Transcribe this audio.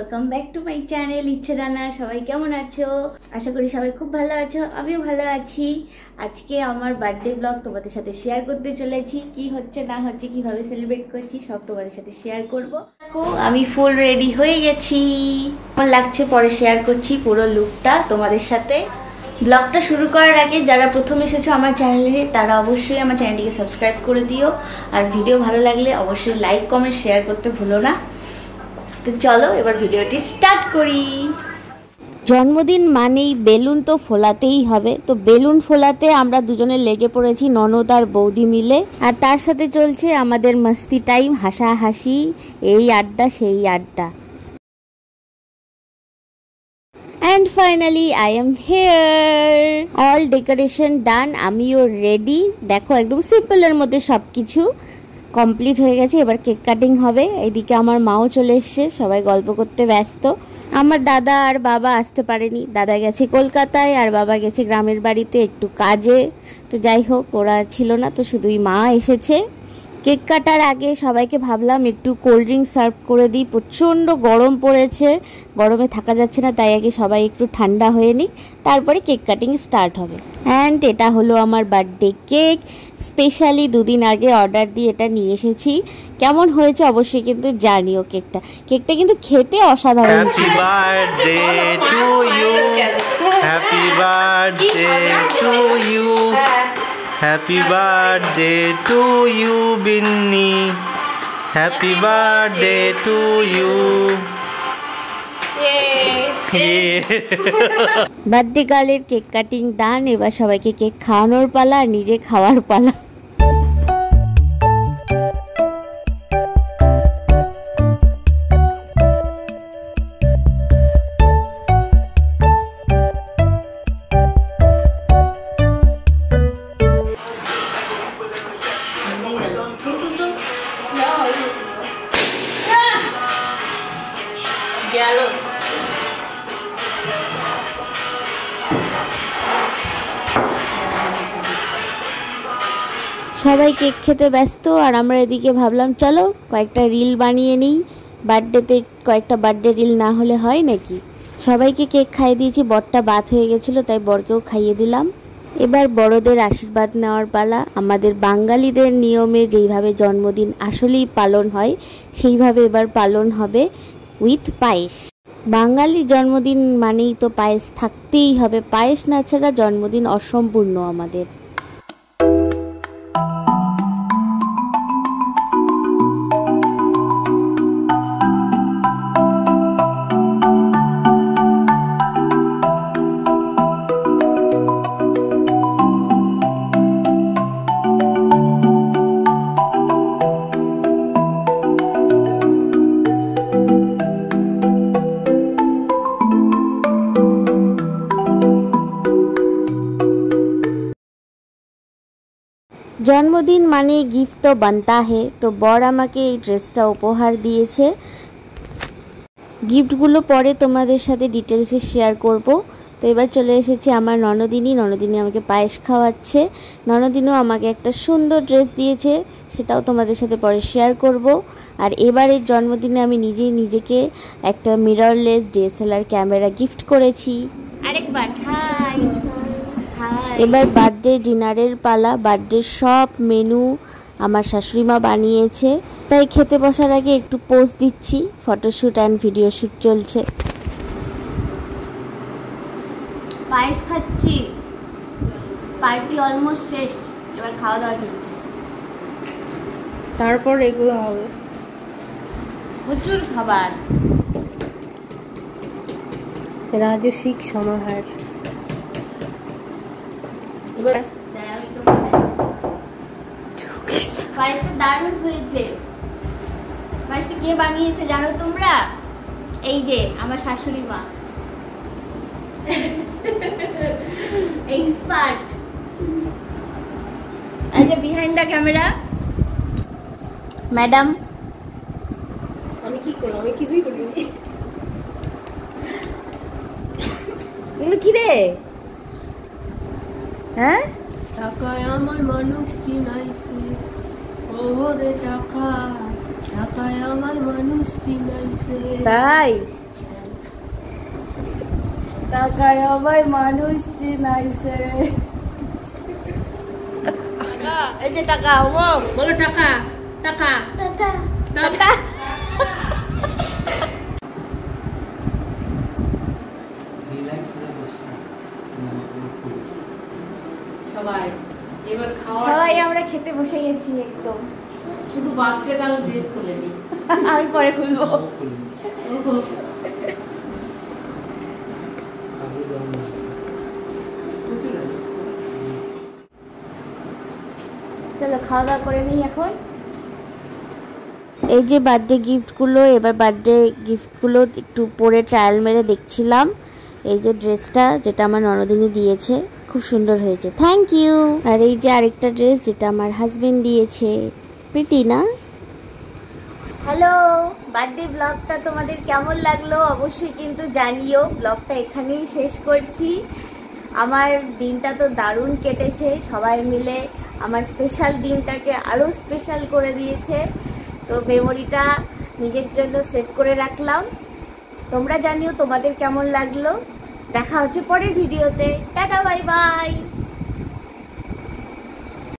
Welcome back to my channel ইচ্ছে রান্না। সবাই কেমন আছো? আশা করি সবাই খুব ভালো আছো, আমিও ভালো আছি। আজকে আমার বার্থডে ব্লগ তোমাদের সাথে শেয়ার করতে চলেছি। কি হচ্ছে না হচ্ছে, কিভাবে সেলিব্রেট করছি সব তোমাদের সাথে শেয়ার করব। আমি ফুল রেডি হয়ে গেছি, কেমন লাগছে পরে শেয়ার করছি পুরো লুকটা তোমাদের সাথে। ব্লগটা শুরু করার আগে যারা প্রথম এসেছো আমার চ্যানেলে তারা অবশ্যই আমার চ্যানেলটিকে সাবস্ক্রাইব করে দিও, আর ভিডিও ভালো লাগলে অবশ্যই লাইক কমেন্ট শেয়ার করতে ভুলো না। তো চলো এবার ভিডিওটি স্টার্ট করি। জন্মদিন মানেই বেলুন তো ফোলাতেই হবে, তো বেলুন ফোলাতে আমরা দুজনে লেগে পড়েছি, ননদ আর বৌদি মিলে। আর তার সাথে চলছে আমাদের মস্তি টাইম, হাসাহাসি, এই আড্ডা সেই আড্ডা। And finally I am here. All decoration done. আমিও রেডি। দেখো একদম সিম্পলের মধ্যে সব কিছু কমপ্লিট হয়ে গেছে। এবার কেক কাটিং হবে। এইদিকে আমার মাও চলে এসছে, সবাই গল্প করতে ব্যস্ত। আমার দাদা আর বাবা আসতে পারেনি, দাদা গেছে কলকাতায় আর বাবা গেছে গ্রামের বাড়িতে একটু কাজে। তো যাই হোক, ওরা ছিল না, তো শুধুই মা এসেছে। কেক কাটার আগে সবাইকে ভাবলাম একটু কোল্ড ড্রিঙ্ক সার্ভ করে দিই, প্রচণ্ড গরম পড়েছে, গরমে থাকা যাচ্ছে না, তাই আগে সবাই একটু ঠান্ডা হয়ে নিক, তারপরে কেক কাটিং স্টার্ট হবে। অ্যান্ড এটা হলো আমার বার্থডে কেক, স্পেশালি দুদিন আগে অর্ডার দিয়ে এটা নিয়ে এসেছি। কেমন হয়েছে অবশ্যই কিন্তু জানিও। কেকটা কিন্তু খেতে অসাধারণ। Happy birthday to you, happy birthday to you, happy birthday to you Binni, happy birthday to you. Birthday গার্লের কেক কাটিং ডান। এবার সবাইকে কেক খাওয়ানোর পালা আর নিজে খাওয়ার পালা। সবাই কেক খেতে ব্যস্ত, আর আমরা এদিকে ভাবলাম চলো কয়েকটা রিল বানিয়ে নিই। বার্থডেতে কয়েকটা বার্থডে রিল না হলে হয় নাকি। সবাইকে কেক খাইয়ে দিয়েছি, বরটা বাত হয়ে গেছিলো তাই বরকেও খাইয়ে দিলাম। এবার বড়দের আশীর্বাদ নেওয়ার পালা। আমাদের বাঙালিদের নিয়মে যেইভাবে জন্মদিন আসলেই পালন হয় সেইভাবে এবার পালন হবে উইথ পায়েস। বাঙালির জন্মদিন মানেই তো পায়েস থাকতেই হবে, পায়েস না ছাড়া জন্মদিন অসম্পূর্ণ আমাদের। জন্মদিন মানে গিফট তো বানতা হে, তো বর আমাকে এই ড্রেসটা উপহার দিয়েছে। গিফটগুলো পরে তোমাদের সাথে ডিটেলসে শেয়ার করব। তো এবার চলে এসেছে আমার ননদিনী আমাকে পায়েস খাওয়াচ্ছে। ননদিনীও আমাকে একটা সুন্দর ড্রেস দিয়েছে, সেটাও তোমাদের সাথে পরে শেয়ার করব। আর এবারের জন্মদিনে আমি নিজেকে একটা মিররলেস ডিএসএলআর ক্যামেরা গিফট করেছি। আরেকবার হাই। এবার বার্থডে ডিনারের পালা। বার্থডে সব মেনু আমার শাশুড়িমা বানিয়েছে, তাই খেতে বসার আগে একটু পোজ দিচ্ছি। ফটোশ্যুট অ্যান্ড ভিডিও শ্যুট চলছে। পায়েস খাচ্ছি, পার্টি অলমোস্ট শেষ, এবার খাওয়া দাওয়া চলছে। তারপর এগুলো হবে প্রচুর খাবার, রাজসিক সমাহার। পায়েসটা দারুণ হয়েছে। পায়েসটা কে বানিয়েছে জানো তোমরা? এই যে আমার শাশুড়ি মা, এক্সপার্ট। এই যে বিহাইন্ড দ্য ক্যামেরা ম্যাডাম। আমি কি করলাম? আমি কিছুই করিনি। এগুলো কি রে? হ্যাঁ, টাকায় আমার মানুষ চিনাইছে, ওরে টাকা, টাকায় আমার মানুষ চিনাইছে। তাই টাকায় আমায় মানুষ চিনাইছে। এই যে টাকা, বলো টাকা টাকা টাকা। সবাই এবার খাওয়া, সবাই আমরা খেতে বসে গেছি একদম। শুধু বার্থডে কাল ড্রেস খুলে নি, আমি পরে খুলবো। চলো খাওয়া দাওয়া করে নিই এখন। এই যে বার্থডে গিফটগুলো, এবার বার্থডে গিফটগুলো একটু পরে ট্রায়াল মেরে দেখছিলাম। এই যে ড্রেসটা যেটা আমার ননদিনী দিয়েছে, খুব সুন্দর হয়েছে, থ্যাংক ইউ। আর এই যে আরেকটা ড্রেস যেটা আমার হাজবেন্ড দিয়েছে, প্রিটি না? হ্যালো, বার্থডে ব্লগটা তোমাদের কেমন লাগলো অবশ্যই কিন্তু জানিও। ব্লগটা এখানেই শেষ করছি। আমার দিনটা তো দারুণ কেটেছে, সবাই মিলে আমার স্পেশাল দিনটাকে আরও স্পেশাল করে দিয়েছে। তো মেমোরিটা নিজের জন্য সেভ করে রাখলাম। তোমরা জানিও তোমাদের কেমন লাগলো। দেখা হচ্ছে পরের ভিডিওতে। Tata, bye bye.